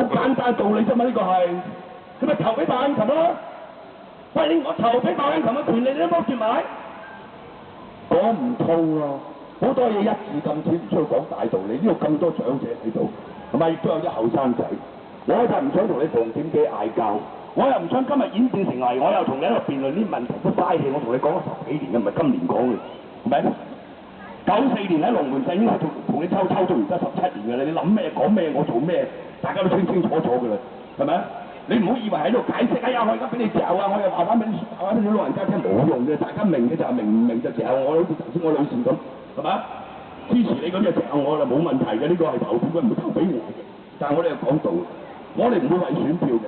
好簡單道理啫嘛，呢個係咪投俾白眼琴啦？喂，你我投俾白眼琴嘅權利，你都剝奪埋，講唔通咯。好多嘢一字咁淺，唔需要講大道理。呢度咁多長者喺度，係咪亦都有啲後生仔？我就唔想同你馮檢基嗌交，我又唔想今日演變成嚟，我又同你喺度辯論啲問題都嘥氣。我同你講咗10幾年嘅，唔係今年講嘅，係咪？94年喺龍門陣已經係同你抽到而家17年嘅啦，你諗咩講咩，我做咩，大家都清清楚楚嘅啦，係咪？你唔好以為喺度解釋，哎呀，我而家俾你嚼啊，我又話翻俾啲老人家聽冇用嘅，大家明嘅就係明，唔明就嚼我，好似頭先我女士咁，係咪？支持你嗰啲就嚼我啦，冇問題嘅，呢個係投票嘅，唔會投俾我嘅。但係我哋又講到，我哋唔會為選票嘅。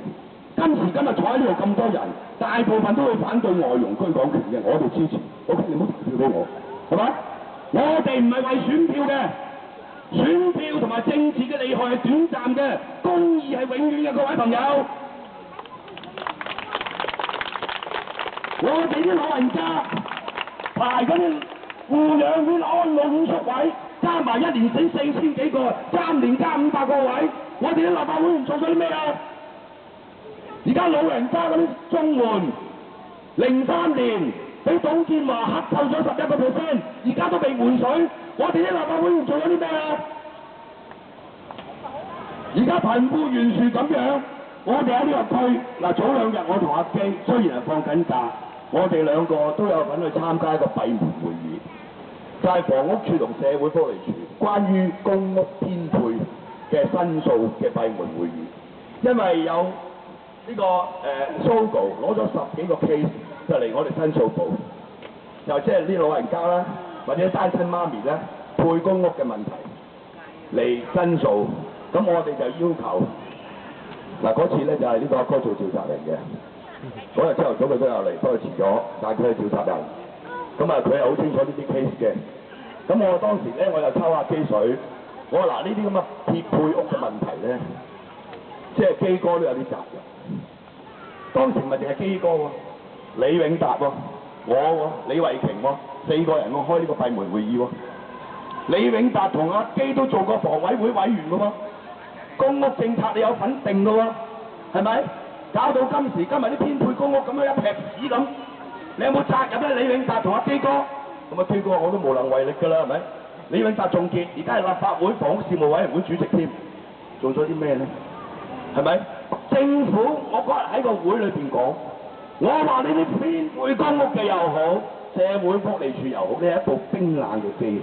今時今日坐喺呢度咁多人，大部分都會反對外傭居港權嘅，我哋支持。OK，你唔好投票俾我，係咪？我哋唔係為選票嘅，選票同埋政治嘅利害係短暫嘅，公義係永遠嘅，各位朋友。我哋啲老人家排嗰啲護養院、安老院宿位，加埋1年死4000幾個，3年加500個位，我哋啲立法會議員做咗啲咩啊？而家老人家嗰啲綜援，03年俾董建華克扣咗11%，而家都未換水，我哋啲立法會議員做咗啲咩啊？而家貧富懸殊咁樣，我哋喺呢個區嗱，早2日我同阿基雖然係放緊假，我哋2個都有份去參加一個閉門會議，就係房屋處同社會福利處關於公屋編配嘅申訴嘅閉門會議，因為有呢個Sogo 攞咗10幾個 case 就嚟我哋申訴部，就即係啲老人家啦，或者單親媽咪咧配公屋嘅問題嚟申訴，咁我哋就要求嗱嗰次咧就係呢個阿哥做召集人嘅，嗰日朝頭早佢都有嚟，不過遲咗，但係佢係召集人，咁啊佢係好清楚呢啲 case 嘅，咁我當時咧我又抽下機水，我話嗱呢啲咁嘅撇配屋嘅問題咧，即係基哥都有啲責任。當時咪淨係基哥喎，李永達喎，我喎，李慧瓊喎，4個人我開呢個閉門會議喎。李永達同阿基都做過房委會委員嘅喎，公屋政策你有份定嘅喎，係咪？搞到今時今日啲編配公屋咁樣一劈屎咁，你有冇責任咧？李永達同阿基哥，咁啊基哥我都無能為力㗎啦，係咪？李永達仲結，而家係立法會房屋事務委員會主席添，做咗啲咩咧？係咪？政府我嗰日喺個會裏邊講，我話你啲編配公屋嘅又好，社會福利處又好，你係一部冰冷嘅機器。